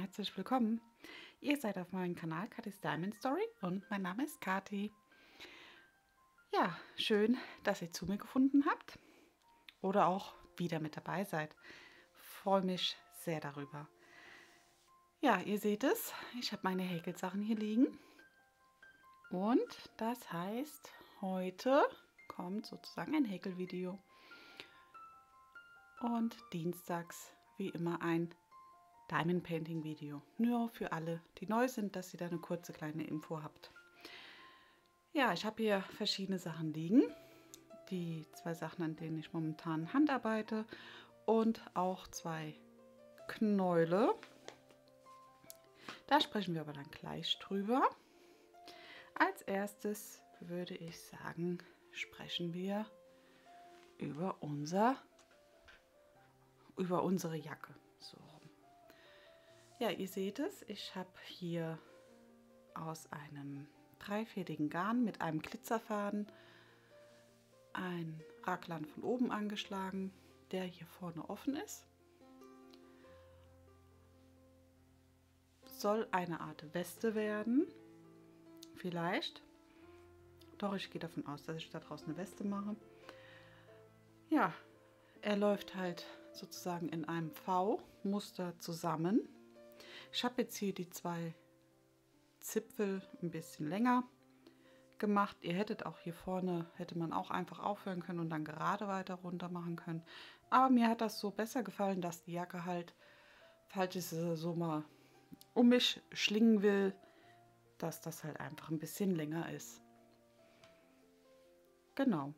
herzlich willkommen. Ihr seid auf meinem Kanal Katis Diamond Story und mein Name ist Kati. Ja, schön, dass ihr zu mir gefunden habt oder auch wieder mit dabei seid. Freue mich sehr darüber. Ja, ihr seht es, ich habe meine Häkelsachen hier liegen und das heißt, heute kommt sozusagen ein Häkelvideo und dienstags wie immer ein Diamond Painting Video. Nur für alle, die neu sind, dass ihr da eine kurze kleine Info habt. Ja, ich habe hier verschiedene Sachen liegen. Die zwei Sachen, an denen ich momentan handarbeite und auch zwei Knäule. Da sprechen wir aber dann gleich drüber. Als erstes würde ich sagen, sprechen wir über unsere Jacke. So. Ja, ihr seht es, ich habe hier aus einem dreifädigen Garn mit einem Glitzerfaden ein Raglan von oben angeschlagen, der hier vorne offen ist. Soll eine Art Weste werden, vielleicht. Doch, ich gehe davon aus, dass ich da draußen eine Weste mache. Ja, er läuft halt sozusagen in einem V-Muster zusammen. Ich habe jetzt hier die zwei Zipfel ein bisschen länger gemacht. Ihr hättet auch hier vorne, hätte man auch einfach aufhören können und dann gerade weiter runter machen können. Aber mir hat das so besser gefallen, dass die Jacke halt, falls ich sie so mal um mich schlingen will, dass das halt einfach ein bisschen länger ist. Genau.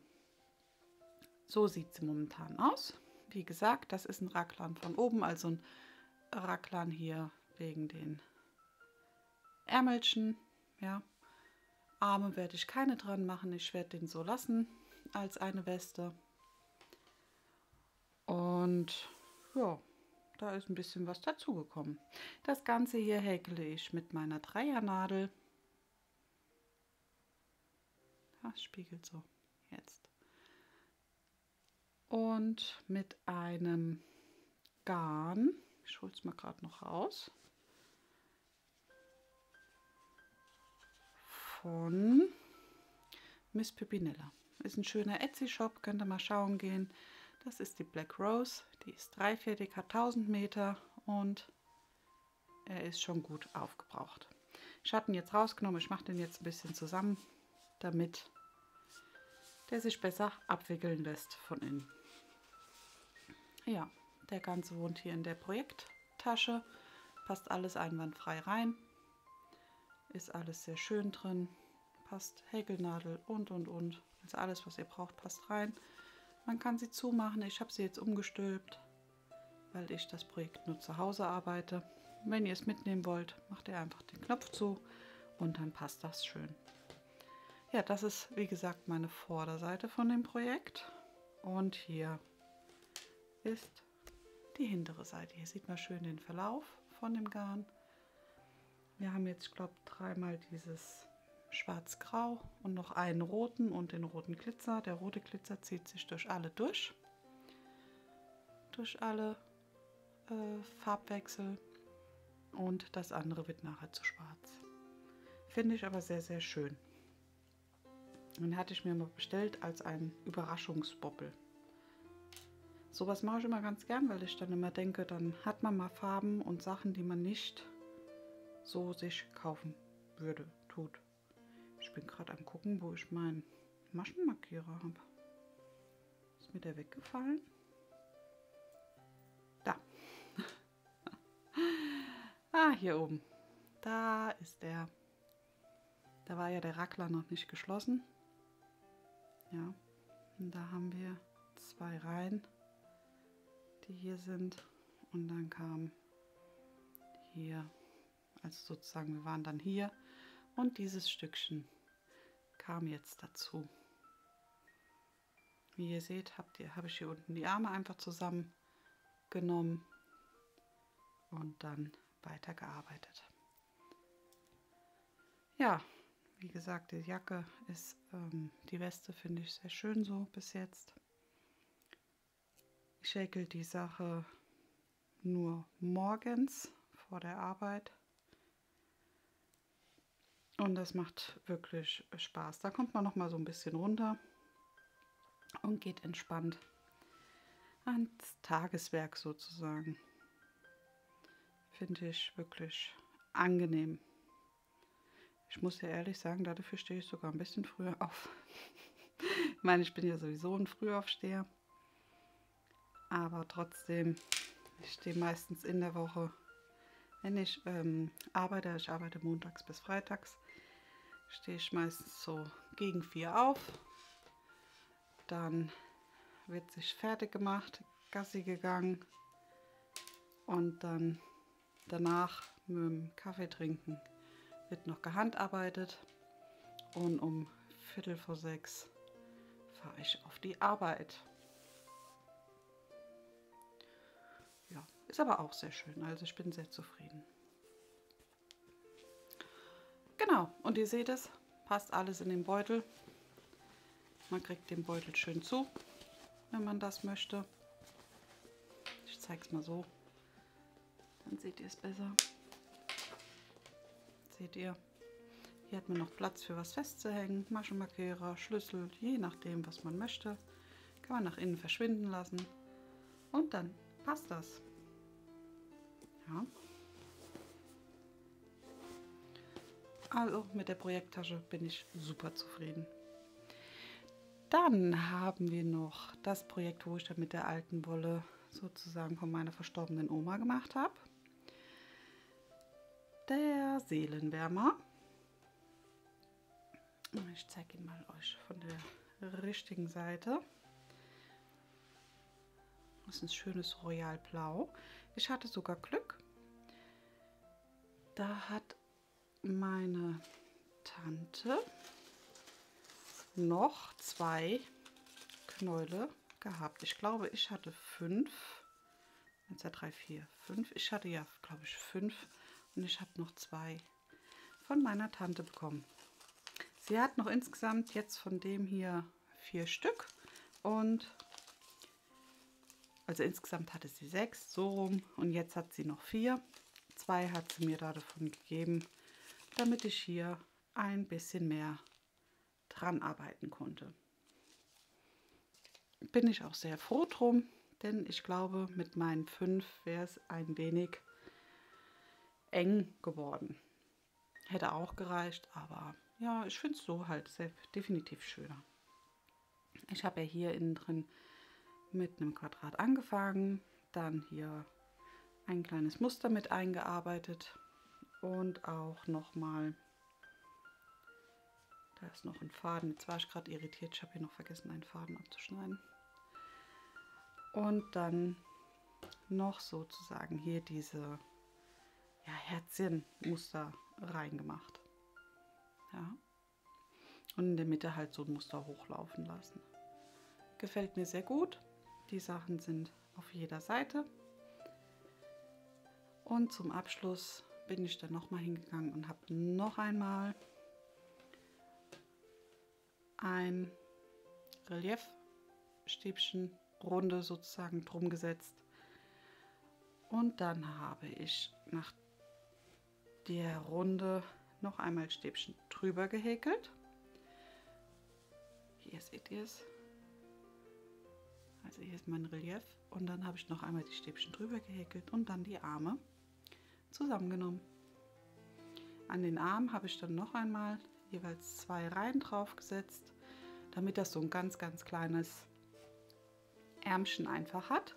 So sieht sie momentan aus. Wie gesagt, das ist ein Raglan von oben, also ein Raglan hier wegen den Ärmelchen, ja. Arme werde ich keine dran machen, ich werde den so lassen als eine Weste. Und ja, da ist ein bisschen was dazugekommen. Das Ganze hier häkele ich mit meiner Dreiernadel. Das spiegelt so jetzt. Und mit einem Garn, ich hole es mal gerade noch raus, von Miss Pippinella. Ist ein schöner Etsy-Shop, könnt ihr mal schauen gehen. Das ist die Black Rose, die ist dreifädig, hat 1000 Meter und er ist schon gut aufgebraucht. Ich habe ihn jetzt rausgenommen, ich mache den jetzt ein bisschen zusammen, damit der sich besser abwickeln lässt von innen. Ja, der Ganze wohnt hier in der Projekttasche, passt alles einwandfrei rein, ist alles sehr schön drin, passt Häkelnadel und. Also alles, was ihr braucht, passt rein. Man kann sie zumachen. Ich habe sie jetzt umgestülpt, weil ich das Projekt nur zu Hause arbeite. Wenn ihr es mitnehmen wollt, macht ihr einfach den Knopf zu und dann passt das schön. Ja, das ist wie gesagt meine Vorderseite von dem Projekt. Und hier ist die hintere Seite. Hier sieht man schön den Verlauf von dem Garn. Wir haben jetzt, ich glaube, dreimal dieses Schwarz-Grau und noch einen roten und den roten Glitzer. Der rote Glitzer zieht sich durch alle Farbwechsel und das andere wird nachher zu schwarz. Finde ich aber sehr, sehr schön. Den hatte ich mir mal bestellt als ein Überraschungsbobbel. Sowas mache ich immer ganz gern, weil ich dann immer denke, dann hat man mal Farben und Sachen, die man nicht so sich kaufen würde, tut. Ich bin gerade am gucken, wo ich meinen Maschenmarkierer habe. Ist mir der weggefallen? Da. Ah, hier oben. Da ist der. Da war ja der Raglan noch nicht geschlossen. Ja, und da haben wir zwei Reihen, die hier sind. Und dann kam hier, also sozusagen, wir waren dann hier. Und dieses Stückchen kam jetzt dazu. Wie ihr seht, habe ich hier unten die Arme einfach zusammengenommen und dann weitergearbeitet. Ja, wie gesagt, die Jacke ist, die Weste finde ich sehr schön so bis jetzt. Ich häkel die Sache nur morgens vor der Arbeit. Und das macht wirklich Spaß. Da kommt man noch mal so ein bisschen runter und geht entspannt ans Tageswerk sozusagen. Finde ich wirklich angenehm. Ich muss ja ehrlich sagen, dafür stehe ich sogar ein bisschen früher auf. Ich meine, ich bin ja sowieso ein Frühaufsteher. Aber trotzdem, ich stehe meistens in der Woche, wenn ich arbeite montags bis freitags, stehe ich meistens so gegen 4 auf. Dann wird sich fertig gemacht, Gassi gegangen und dann danach mit dem Kaffee trinken wird noch gehandarbeitet und um 5:45 fahre ich auf die Arbeit. Ja, ist aber auch sehr schön, also ich bin sehr zufrieden. Genau, und ihr seht es, passt alles in den Beutel. Man kriegt den Beutel schön zu, wenn man das möchte. Ich zeige es mal so, dann seht ihr es besser. Seht ihr, hier hat man noch Platz für was festzuhängen, Maschenmarkierer, Schlüssel, je nachdem was man möchte. Kann man nach innen verschwinden lassen und dann passt das. Ja. Also mit der Projekttasche bin ich super zufrieden. Dann haben wir noch das Projekt, wo ich dann mit der alten Wolle sozusagen von meiner verstorbenen Oma gemacht habe. Der Seelenwärmer. Ich zeige ihn mal euch von der richtigen Seite. Das ist ein schönes Royalblau. Ich hatte sogar Glück. Da hat meine Tante noch 2 Knäule gehabt. Ich glaube, ich hatte 5. 1, 2, 3, 4, 5. Ich hatte ja, glaube ich, 5 und ich habe noch 2 von meiner Tante bekommen. Sie hat noch insgesamt jetzt von dem hier 4 Stück und also insgesamt hatte sie 6, so rum, und jetzt hat sie noch 4. 2 hat sie mir da davon gegeben, damit ich hier ein bisschen mehr dran arbeiten konnte. Bin ich auch sehr froh drum, denn ich glaube, mit meinen 5 wäre es ein wenig eng geworden. Hätte auch gereicht, aber ja, ich finde es so halt sehr, definitiv schöner. Ich habe ja hier innen drin mit einem Quadrat angefangen, dann hier ein kleines Muster mit eingearbeitet und auch nochmal, da ist noch ein Faden, jetzt war ich gerade irritiert, ich habe hier noch vergessen, einen Faden abzuschneiden. Und dann noch sozusagen hier diese Herzchenmuster reingemacht. Ja. Und in der Mitte halt so ein Muster hochlaufen lassen. Gefällt mir sehr gut. Die Sachen sind auf jeder Seite. Und zum Abschluss bin ich dann nochmal hingegangen und habe noch einmal ein Reliefstäbchen Runde sozusagen drum gesetzt. Und dann habe ich nach der Runde noch einmal Stäbchen drüber gehäkelt. Hier seht ihr es. Also hier ist mein Relief und dann habe ich noch einmal die Stäbchen drüber gehäkelt und dann die Arme zusammengenommen. An den Arm habe ich dann noch einmal jeweils 2 Reihen drauf gesetzt, damit das so ein ganz kleines Ärmchen einfach hat,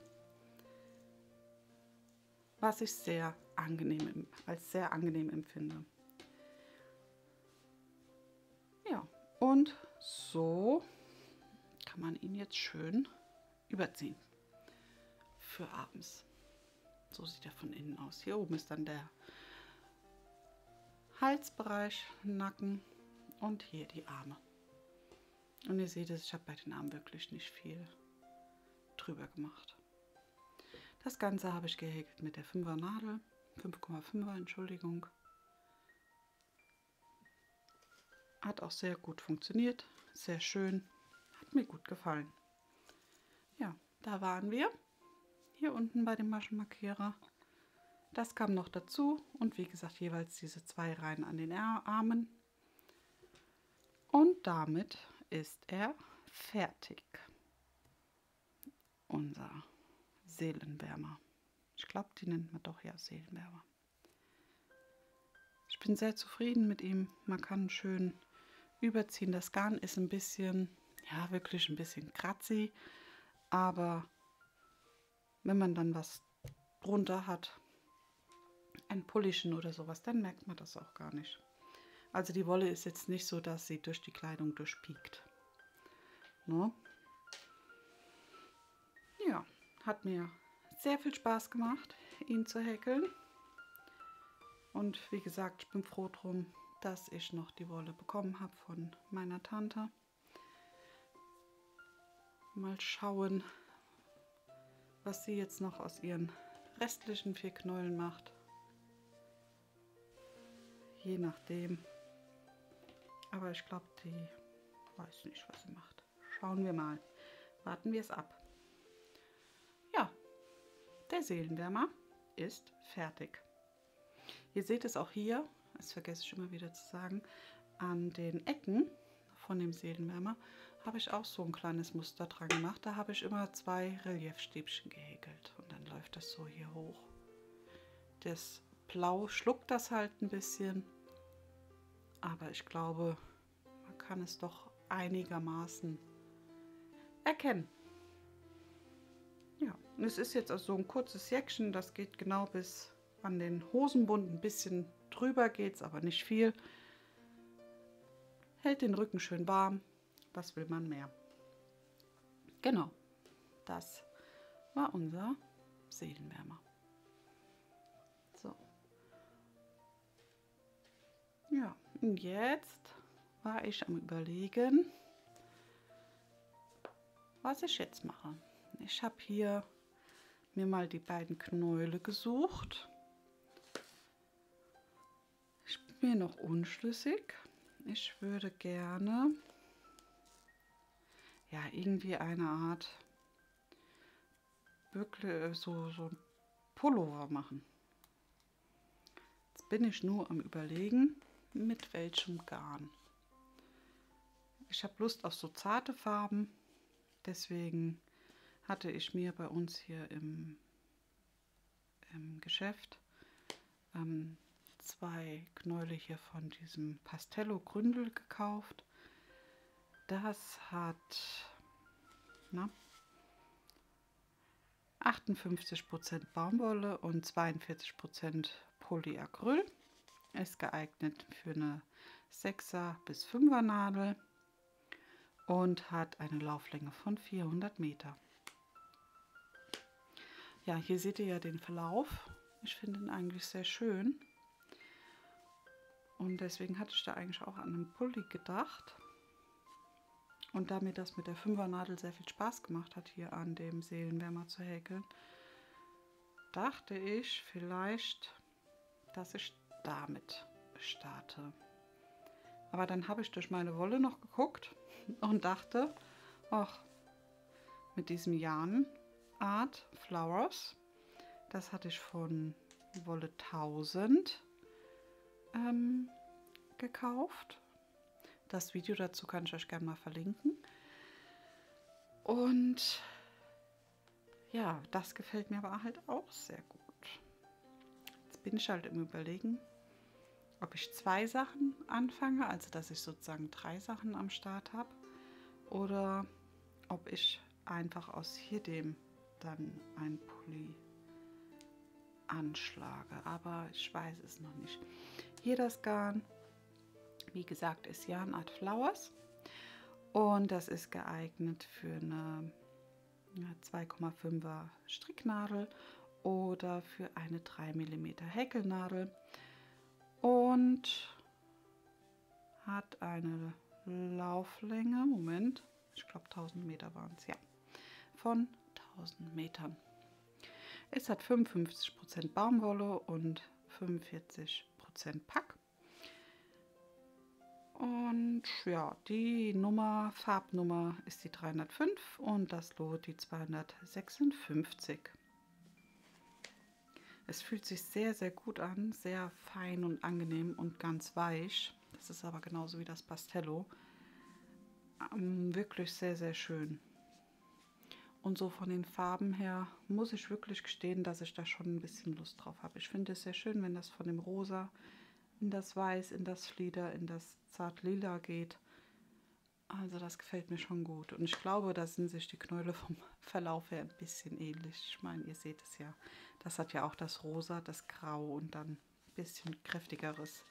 was ich als sehr angenehm empfinde. Ja, und so kann man ihn jetzt schön überziehen für abends. So sieht er von innen aus. Hier oben ist dann der Halsbereich, Nacken und hier die Arme. Und ihr seht es, ich habe bei den Armen wirklich nicht viel drüber gemacht. Das Ganze habe ich gehäkelt mit der 5er Nadel, 5,5er, Entschuldigung. Hat auch sehr gut funktioniert, sehr schön, hat mir gut gefallen. Ja, da waren wir, hier unten bei dem Maschenmarkierer. Das kam noch dazu und wie gesagt jeweils diese 2 Reihen an den Armen. Und damit ist er fertig. Unser Seelenwärmer. Ich glaube, die nennt man doch ja Seelenwärmer. Ich bin sehr zufrieden mit ihm. Man kann schön überziehen. Das Garn ist ein bisschen, ja wirklich ein bisschen kratzig, aber wenn man dann was drunter hat, ein Pullischen oder sowas, dann merkt man das auch gar nicht. Also die Wolle ist jetzt nicht so, dass sie durch die Kleidung durchpiekt. Ne? Ja, hat mir sehr viel Spaß gemacht, ihn zu häkeln. Und wie gesagt, ich bin froh drum, dass ich noch die Wolle bekommen habe von meiner Tante. Mal schauen, was sie jetzt noch aus ihren restlichen 4 Knäueln macht. Je nachdem. Aber ich glaube, die weiß nicht, was sie macht. Schauen wir mal. Warten wir es ab. Ja, der Seelenwärmer ist fertig. Ihr seht es auch hier, das vergesse ich immer wieder zu sagen, an den Ecken von dem Seelenwärmer habe ich auch so ein kleines Muster dran gemacht. Da habe ich immer 2 Reliefstäbchen gehäkelt und dann läuft das so hier hoch. Das Blau schluckt das halt ein bisschen, aber ich glaube, man kann es doch einigermaßen erkennen. Ja, und es ist jetzt auch so ein kurzes Jäckchen, das geht genau bis an den Hosenbund, ein bisschen drüber geht es, aber nicht viel. Hält den Rücken schön warm. Was will man mehr? Genau, das war unser Seelenwärmer. So. Ja, und jetzt war ich am Überlegen, was ich jetzt mache. Ich habe hier mir mal die beiden Knäule gesucht. Ich bin mir noch unschlüssig. Ich würde gerne ja irgendwie eine Art wirklich so ein Pullover machen. Jetzt bin ich nur am Überlegen, mit welchem Garn. Ich habe Lust auf so zarte Farben, deswegen hatte ich mir bei uns hier im Geschäft 2 Knäule hier von diesem Pastello Gründel gekauft. Das hat 58% Baumwolle und 42% Polyacryl. Ist geeignet für eine 6er bis 5er Nadel und hat eine Lauflänge von 400 Meter. Ja, hier seht ihr ja den Verlauf. Ich finde ihn eigentlich sehr schön. Und deswegen hatte ich da eigentlich auch an einen Pulli gedacht. Und da mir das mit der 5er Nadel sehr viel Spaß gemacht hat, hier an dem Seelenwärmer zu häkeln, dachte ich vielleicht, dass ich damit starte. Aber dann habe ich durch meine Wolle noch geguckt und dachte, ach, mit diesem Yarn Art Flowers, das hatte ich von Wolle 1000 gekauft. Das Video dazu kann ich euch gerne mal verlinken. Und ja, das gefällt mir aber halt auch sehr gut. Jetzt bin ich halt im Überlegen, ob ich 2 Sachen anfange, also dass ich sozusagen 3 Sachen am Start habe, oder ob ich einfach aus hier dem dann ein Pulli anschlage. Aber ich weiß es noch nicht. Hier das Garn, wie gesagt, ist Yarn Art Flowers und das ist geeignet für eine 2,5er Stricknadel oder für eine 3 mm Häkelnadel und hat eine Lauflänge, Moment, ich glaube 1000 Meter waren es, ja, von 1000 Metern. Es hat 55% Baumwolle und 45% Pack. Und ja, die Farbnummer ist die 305 und das Lot die 256. Es fühlt sich sehr, sehr gut an, sehr fein und angenehm und ganz weich. Das ist aber genauso wie das Pastello. Wirklich sehr, sehr schön. Und so von den Farben her muss ich wirklich gestehen, dass ich da schon ein bisschen Lust drauf habe. Ich finde es sehr schön, wenn das von dem Rosa in das Weiß, in das Flieder, in das Zart-Lila geht. Also das gefällt mir schon gut. Und ich glaube, da sind sich die Knäule vom Verlauf her ein bisschen ähnlich. Ich meine, ihr seht es ja. Das hat ja auch das Rosa, das Grau und dann ein bisschen kräftigeres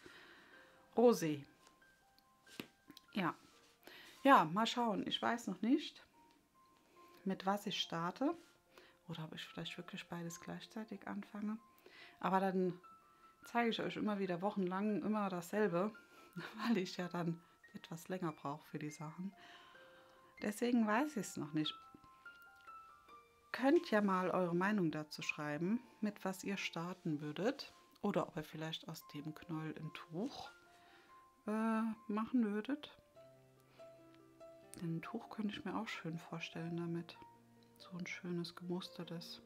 Rosé. Ja. Ja, mal schauen. Ich weiß noch nicht, mit was ich starte. Oder ob ich vielleicht wirklich beides gleichzeitig anfange. Aber dann zeige ich euch immer wieder wochenlang immer dasselbe, weil ich ja dann etwas länger brauche für die Sachen. Deswegen weiß ich es noch nicht. Könnt ja mal eure Meinung dazu schreiben, mit was ihr starten würdet. Oder ob ihr vielleicht aus dem Knäuel ein Tuch machen würdet. Denn ein Tuch könnte ich mir auch schön vorstellen damit. So ein schönes gemustertes.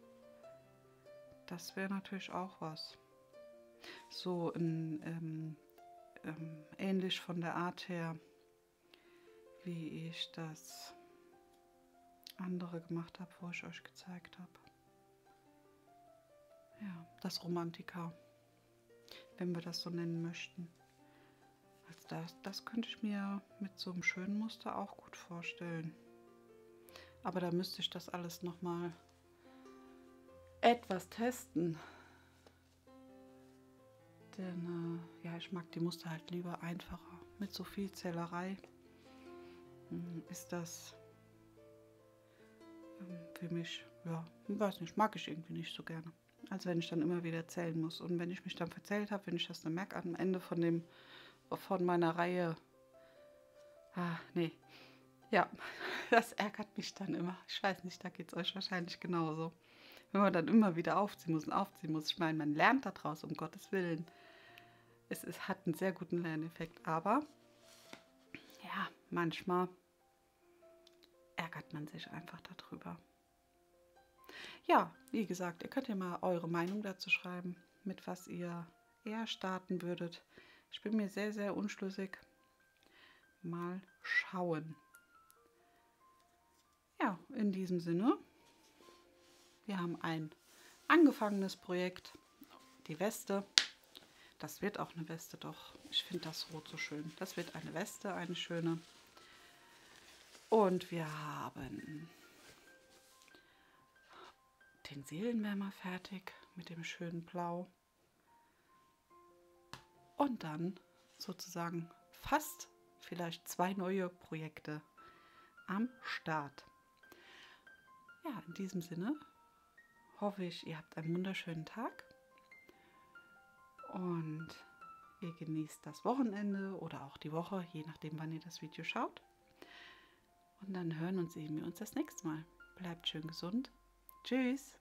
Das wäre natürlich auch was. So ein ähnlich von der Art her, wie ich das andere gemacht habe, wo ich euch gezeigt habe. Ja, das Romantika, wenn wir das so nennen möchten. Also das könnte ich mir mit so einem schönen Muster auch gut vorstellen. Aber da müsste ich das alles nochmal etwas testen. Denn ja, ich mag die Muster halt lieber einfacher. Mit so viel Zählerei ist das für mich, ja, ich weiß nicht, mag ich irgendwie nicht so gerne. Als wenn ich dann immer wieder zählen muss. Und wenn ich mich dann verzählt habe, wenn ich das dann merke am Ende von meiner Reihe, nee, ja, das ärgert mich dann immer. Ich weiß nicht, da geht es euch wahrscheinlich genauso. Wenn man dann immer wieder aufziehen muss und aufziehen muss. Ich meine, man lernt daraus, um Gottes Willen. Es hat einen sehr guten Lerneffekt, aber ja, manchmal ärgert man sich einfach darüber. Ja, wie gesagt, ihr könnt ja mal eure Meinung dazu schreiben, mit was ihr eher starten würdet. Ich bin mir sehr, sehr unschlüssig. Mal schauen. Ja, in diesem Sinne, wir haben ein angefangenes Projekt, die Weste. Das wird auch eine Weste, doch. Ich finde das Rot so schön. Das wird eine Weste, eine schöne. Und wir haben den Seelenwärmer fertig mit dem schönen Blau. Und dann sozusagen fast vielleicht 2 neue Projekte am Start. Ja, in diesem Sinne hoffe ich, ihr habt einen wunderschönen Tag und ihr genießt das Wochenende oder auch die Woche, je nachdem, wann ihr das Video schaut. Und dann hören und sehen wir uns das nächste Mal. Bleibt schön gesund. Tschüss.